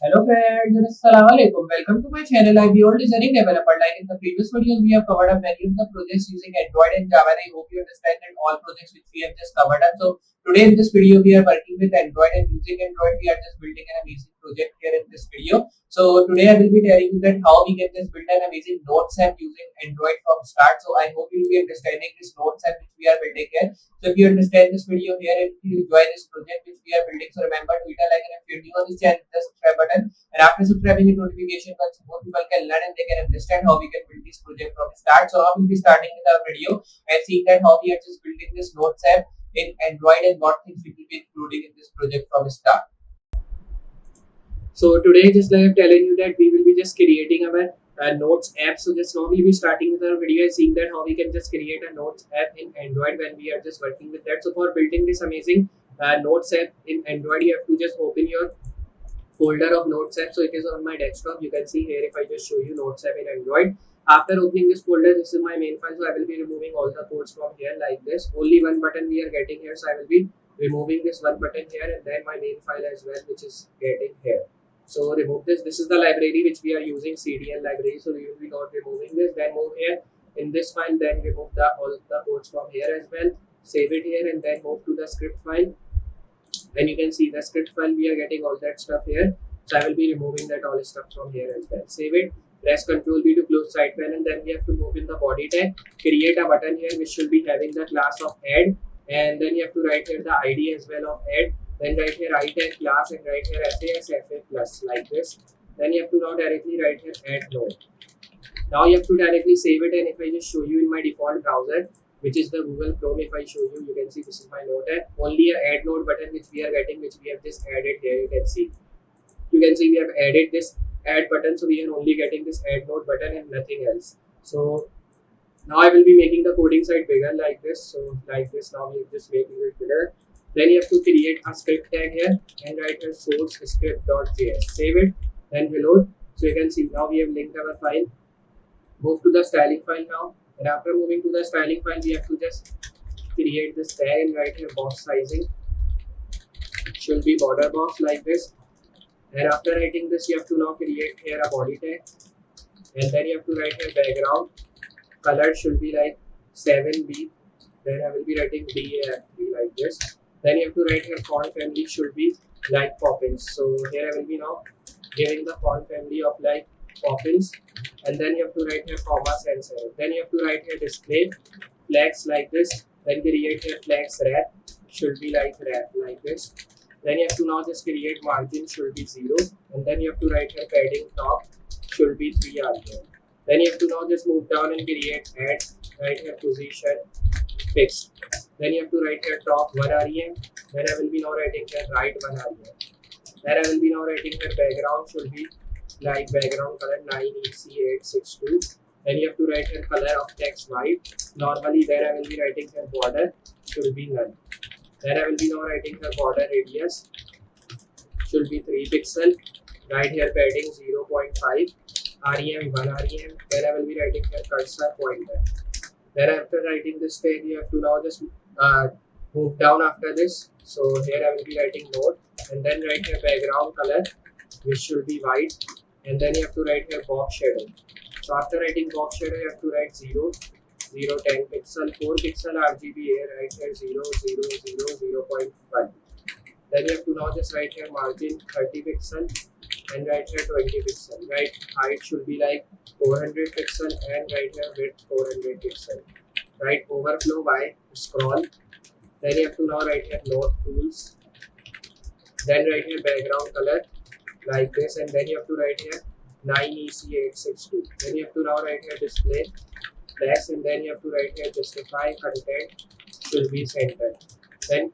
Hello friends, and Assalamualaikum. Welcome to my channel. I'm the old designing developer. Like in the previous videos, we have covered up many of the projects using Android and Java. And I hope you understand that all projects which we have just covered up. So today in this video, we are working with Android and using Android, we are just building an amazing project here in this video. So today I will be telling you that how we can just build an amazing Notes app using Android from start. So I hope you will be understanding this Notes app which we are building here. So if you understand this video here and if you enjoy this project which we are building, so remember to hit a like, and if you're new on this channel, just subscribe button. And after subscribing, the notification bell so more people can learn and they can understand how we can build this project from start. So I will be starting with our video and seeing that how we are just building this Notes app in Android and what things we will be including in this project from start. So today, just like I'm telling you that we will be just creating our Notes app. So just now we'll be starting with our video and seeing that how we can just create a Notes app in Android when we are just working with that. So for building this amazing Notes app in Android, you have to just open your folder of Notes app. So it is on my desktop. You can see here if I just show you Notes app in Android. After opening this folder, this is my main file. So I will be removing all the codes from here like this. Only one button we are getting here. So I will be removing this one button here and then my main file as well, which is getting here. So remove this. This is the library which we are using, CDN library. So we will be not removing this. Then move here in this file. Then remove all the codes from here as well. Save it here and then move to the script file. And you can see the script file, we are getting all that stuff here. So I will be removing that all stuff from here as well. Save it, press Ctrl B to close side panel, and then we have to move in the body tag, create a button here which should be having the class of add, and then you have to write here the ID as well of add, then write here I tag class and write here SAS FA plus like this. Then you have to now directly write here add node. Now you have to directly save it, and if I just show you in my default browser, which is the Google Chrome, if I show you, you can see this is my Note app. Only a add node button which we are getting, which we have just added here. You can see we have added this add button, so we are only getting this add node button and nothing else. So now I will be making the coding side bigger like this. So like this, now we are just making it bigger. Then you have to create a script tag here and write here source script.js. Save it, then reload. So you can see now we have linked our file. Move to the styling file now, and after moving to the styling file, we have to just create this tag and write here box sizing. It should be border box like this. And after writing this, you have to now create here a body tag, and then you have to write here background. Color should be like 7B. Then I will be writing BA3 like this. Then you have to write here font family should be like Poppins. So here I will be now giving the font family of like Poppins, and then you have to write here comma sensor. Then you have to write here display flags like this. Then create here flags wrap should be like wrap like this. Then you have to now just create margin should be 0, and then you have to write here padding top should be 3 rpm. Then you have to now just move down and create add, write here position fixed. Then you have to write here top 1 rem. Then I will be now writing here right 1 rem. Then I will be now writing here background should be like background color 9EC862. Then you have to write here color of text white. Normally then I will be writing here border should be none. Then I will be now writing here border radius should be 3 pixel. Write here padding 0.5 rem 1 rem. Then I will be writing here cursor pointer. Then after writing this tag, you have to now just move down after this. So here I will be writing node, and then write here background color which should be white, and then you have to write here box shadow. So after writing box shadow, you have to write 0, 0, 10 pixel, 4 pixel RGB here, write here 0, 0, 0, 0.1. Then you have to now just write here margin 30 pixel and write here 20 pixel. Right, height should be like 400 pixel and write here width 400 pixel. Right, overflow by scroll. Then you have to now write here node tools. Then write here background color like this, and then you have to write here 9EC862. Then you have to now write here display flags, and then you have to write here justify content should be centered. Then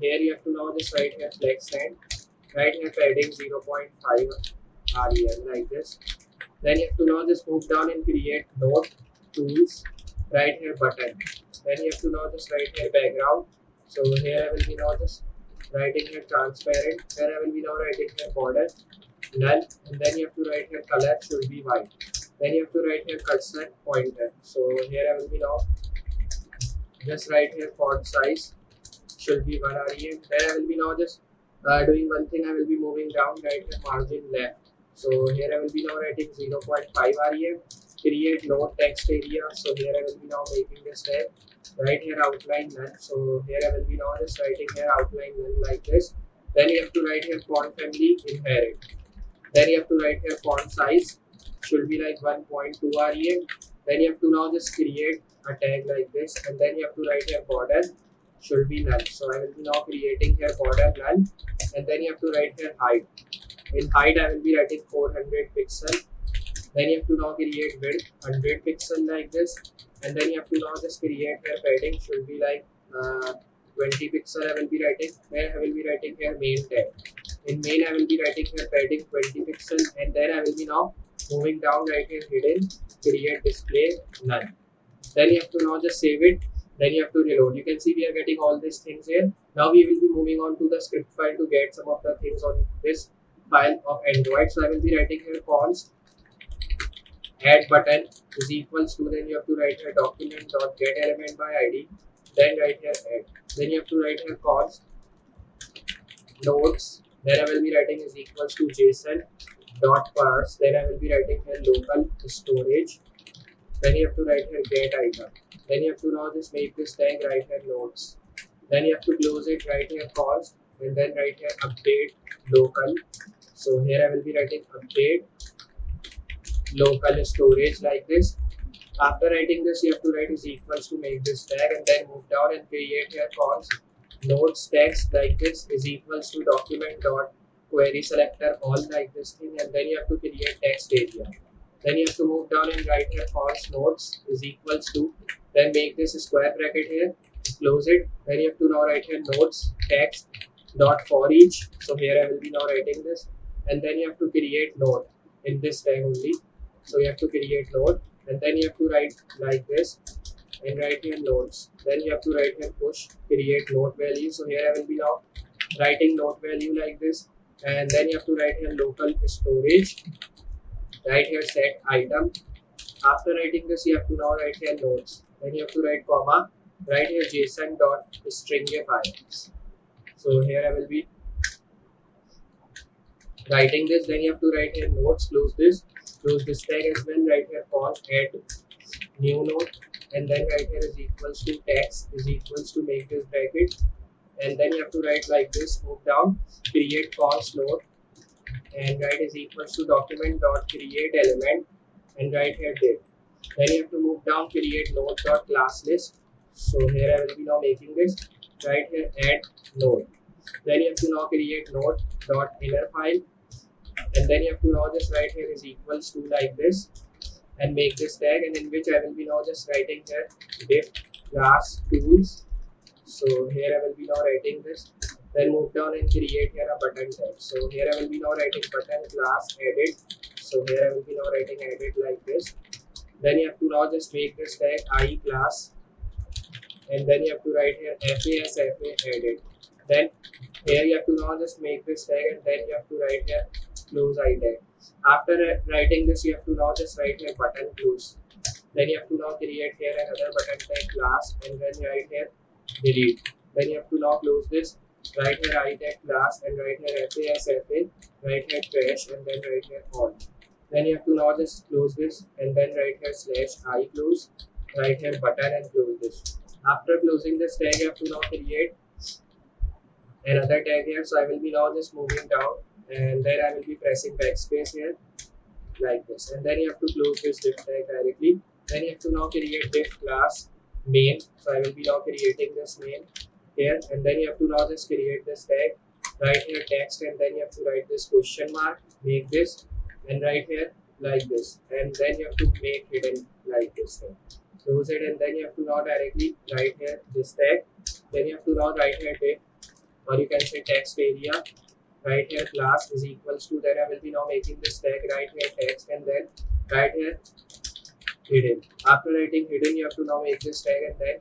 here you have to now just write here flex and write here padding 0.5 rem like this. Then you have to now just move down and create node tools. Write here button. Then you have to now just write here background. So here I will be now just writing here transparent. Then I will be now writing here border none, and then you have to write here color should be white. Then you have to write here cursor pointer. So here I will be now just write here font size should be 1 rem. Then I will be now just doing one thing, I will be moving down right here margin left. So here I will be now writing 0.5 rem, create node text area. So here I will be now making this tag right here outline none. So here I will be now just writing here outline none like this. Then you have to write here font family inherit. Then you have to write here font size should be like 1.2 rem. Then you have to now just create a tag like this, and then you have to write here border should be null. So I will be now creating here border null, and then you have to write here height. In height I will be writing 400 pixel. Then you have to now create width 100 pixel like this, and then you have to now just create here padding should be like 20 pixel. I will be writing. Then I will be writing here main tag. In main I will be writing here padding 20 pixel, and then I will be now moving down right here hidden create display none. Then you have to now just save it. Then you have to reload. You can see we are getting all these things here. Now we will be moving on to the script file to get some of the things on this file of Android. So I will be writing here const add button is equals to, then you have to write here document dot get element by id, then write here add. Then you have to write here const nodes, then I will be writing is equals to JSON dot parse, then I will be writing here local storage, then you have to write here get item, then you have to now just make this tag right here nodes, then you have to close it right here const, and then write here update local. So here I will be writing update local storage like this. After writing this, you have to write is equals to make this tag, and then move down and create here const nodes text like this is equals to document dot query selector all like this thing, and then you have to create text area. Then you have to move down and write here const nodes is equals to, then make this square bracket here, close it. Then you have to now write here nodes text dot for each. So here I will be now writing this, and then you have to create node in this tag only. So you have to create node, and then you have to write like this and write here nodes. Then you have to write here push create node value. So here I will be now writing node value like this, and then you have to write here local storage, write here set item. After writing this, you have to now write here nodes. Then you have to write comma, write here JSON dot stringify. So here I will be writing this. Then you have to write here nodes, close this tag as well, write here const add new node, and then write here is equals to text is equals to make this bracket, and then you have to write like this, move down, create const node, and write is equals to document dot create element, and write here div. Then you have to move down, create node dot class list. So here I will be now making this, write here add node. Then you have to now create node dot inner file, and then you have to now just write here is equals to like this, and make this tag, and in which I will be now just writing here div class tools. So here I will be now writing this, then move down and create here a button tag. So here I will be now writing button class edit. So here I will be now writing edit like this. Then you have to now just make this tag I class, and then you have to write here FA edit. Then here you have to now just make this tag, and then you have to write here close I tag. After writing this, you have to now just write here button close. Then you have to now create here another button tag class, and then write here delete. Then you have to now close this, write here I tag class, and write here FA, write here trash, and then write here all. Then you have to now just close this, and then write here slash I close, write here button, and close this. After closing this tag, you have to now create another tag here. So I will be now just moving down, and then I will be pressing backspace here like this, and then you have to close this div tag directly. Then you have to now create div class main. So I will be now creating this main here, and then you have to now just create this tag, write here text, and then you have to write this question mark, make this, and write here like this, and then you have to make hidden like this thing. Close it, and then you have to now directly write here this tag. Then you have to now write here div, or you can say text area, write here class is equals to, then I will be now making this tag, write here text, and then write here hidden. After writing hidden, you have to now make this tag, and then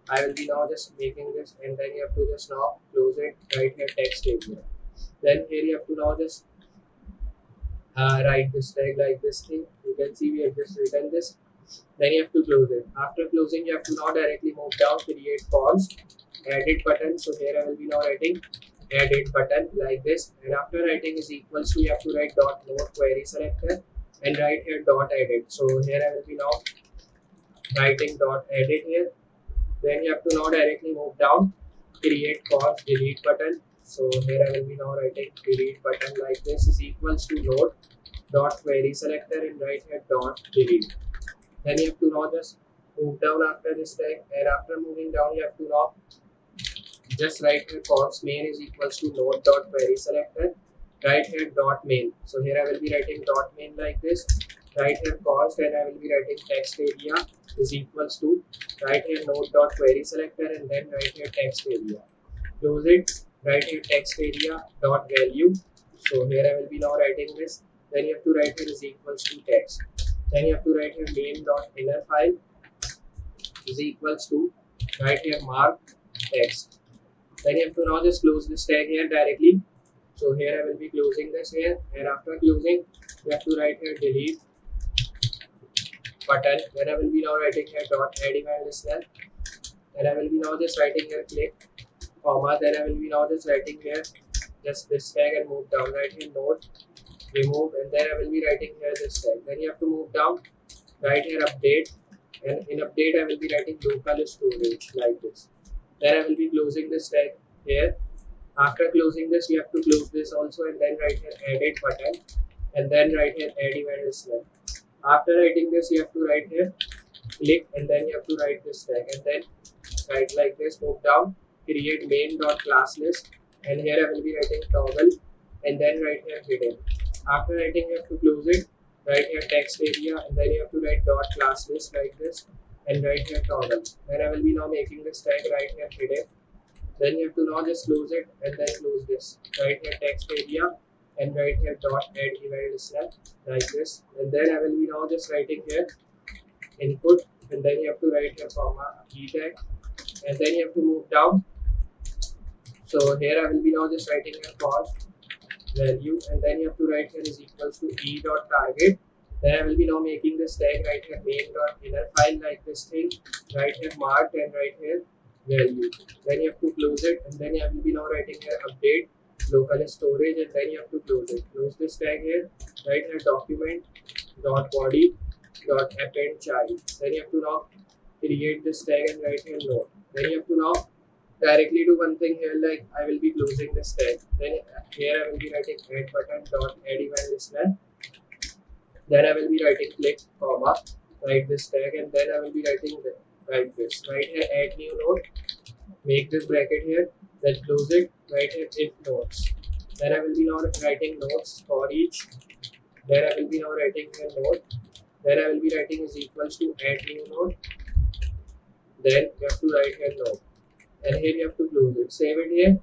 I will be now just making this, and then you have to just now close it, write here text area. Then here you have to now just write this tag like this thing. You can see we have just written this. Then you have to close it. After closing, you have to now directly move down, create const edit button. So here I will be now writing edit button like this, and after writing is equals to, you have to write dot node query selector and write here dot edit. So here I will be now writing dot edit here. Then you have to now directly move down, create cause delete button. So here I will be now writing delete button like this is equals to node dot query selector and write here dot delete. Then you have to now just move down after this tag, and after moving down you have to now just write here const main is equals to node dot query selector, write here dot main. So here I will be writing dot main like this, write here const, and I will be writing text area is equals to, write here node dot query selector and then write here text area. Close it, write here text area dot value. So here I will be now writing this. Then you have to write here is equals to text. Then you have to write here main dot inner file is equals to, write here mark text. Then you have to now just close this tag here directly. So here I will be closing this here, and after closing you have to write here delete button. Then I will be now writing here dot add event listener. Then I will be now just writing here click comma. Then I will be now just writing here just this tag and move down, write here node remove, and then I will be writing here this tag. Then you have to move down, write here update, and in update I will be writing local storage like this. Then I will be closing this tag here. After closing this you have to close this also, and then write here edit button and then write here add event listener. After writing this you have to write here click, and then you have to write this tag and then write like this, move down, create main dot class list, and here I will be writing toggle and then write here hidden. After writing you have to close it, write here text area, and then you have to write dot class list like this and write here toggle. Then I will be now making this tag right here hidden. Then you have to now just close it and then close this, write here text area and write here dot add event listener like this, and then I will be now just writing here input, and then you have to write here comma key tag, and then you have to move down. So here I will be now just writing here cost value, and then you have to write here is equals to e dot target. Then I will be now making this tag right here main dot inner file like this thing, right here marked and right here value. Then you have to close it, and then I will be now writing here update local storage, and then you have to close it. Close this tag here, right here document dot body dot append child. Then you have to now create this tag and write here node. Then you have to now directly do one thing here, like I will be closing this tag. Then here I will be writing add button dot add event listener. Then I will be writing click comma, write this tag, and then I will be writing write this right here add new node, make this bracket here, then close it, write here if nodes. Then I will be now writing nodes for each. Then I will be now writing here node. Then I will be writing is equals to add new node. Then you have to write here node, and here you have to close it, save it here,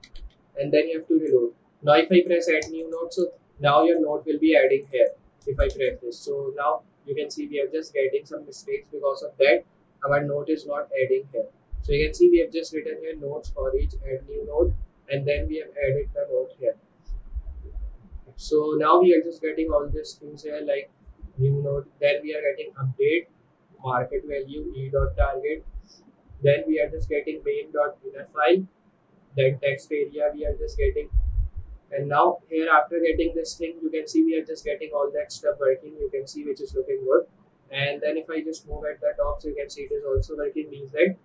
and then you have to reload. Now if I press add new node, so now your node will be adding here if I press this. So now you can see we are just getting some mistakes because of that. Our node is not adding here. So you can see we have just written here nodes for each add new node, and then we have added the node here. So now we are just getting all these things here like new node. Then we are getting update market value e dot target. Then we are just getting main dot inner file. Then text area we are just getting. And now here after getting this thing, you can see we are just getting all that stuff working. You can see which is looking good. And then if I just move at the top, so you can see it is also working, means that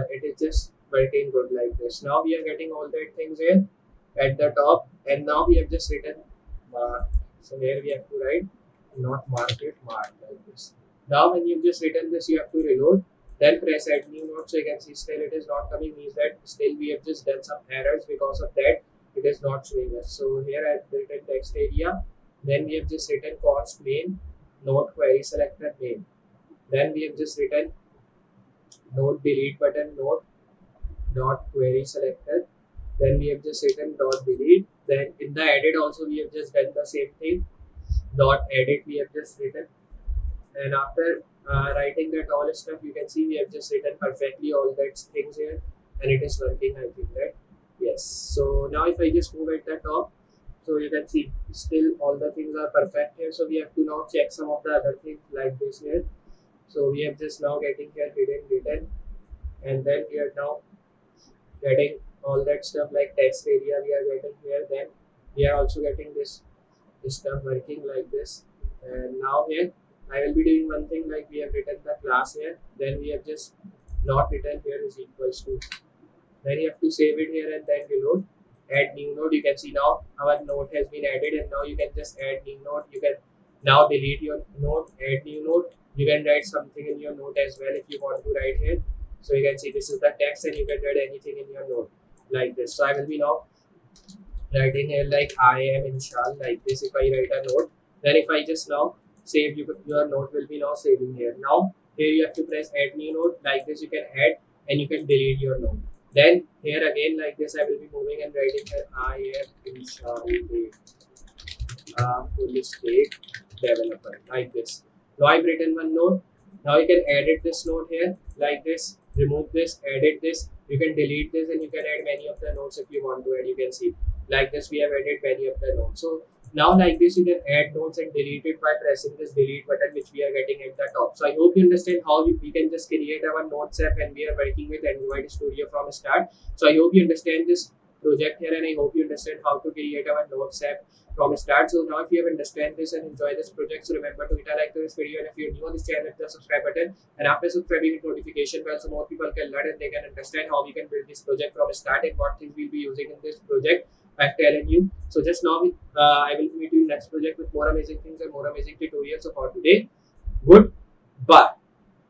it is just working good like this. Now we are getting all that things here at the top, and now we have just written mark. So here we have to write not market, mark like this. Now when you've just written this, you have to reload, then press add new node. So you can see still it is not coming, means that still we have just done some errors, because of that it is not showing us. So here I have written text area, then we have just written const main node query selector name, then we have just written node delete button node dot query selector, then we have just written dot delete. Then in the edit also we have just done the same thing, dot edit we have just written, and after writing that all stuff, you can see we have just written perfectly all that things here, and it is working, I think, right? Yes. So now if I just move at the top, so you can see still all the things are perfect here. So we have to now check some of the other things like this here. So we have just now getting here hidden written, and then we are now getting all that stuff like text area we are getting here. Then we are also getting this stuff working like this. And now here I will be doing one thing, like we have written the class here, then we have just not written here is equals to, then you have to save it here and then reload. Add new node. You can see now our node has been added, and now you can just add new node. You can now delete your node, add new node. You can write something in your node as well if you want to write here. So you can see this is the text, and you can write anything in your node like this. So I will be now writing here like I am Inshal like this. If I write a note, then if I just now save, your note will be now saving here. Now here you have to press add new note like this. You can add and you can delete your note. Then here again like this, I will be moving and writing here I am Inshal full stack developer like this. Now I've written one node. Now you can edit this node here like this, remove this, edit this. You can delete this and you can add many of the nodes if you want to add. You can see like this we have added many of the nodes. So now like this you can add nodes and delete it by pressing this delete button which we are getting at the top. So I hope you understand how we can just create our nodes app when we are working with Android Studio from start. So I hope you understand this project here, and I hope you understand how to create our nodes app from start. So now if you have understand this and enjoy this project, so remember to hit a like to this video, and if you're new on this channel, hit the subscribe button, and after subscribing, hit notification bell so more people can learn and they can understand how we can build this project from start and what things we'll be using in this project. I've telling you. So just now I will meet you in next project with more amazing things and more amazing tutorials. So for today, goodbye.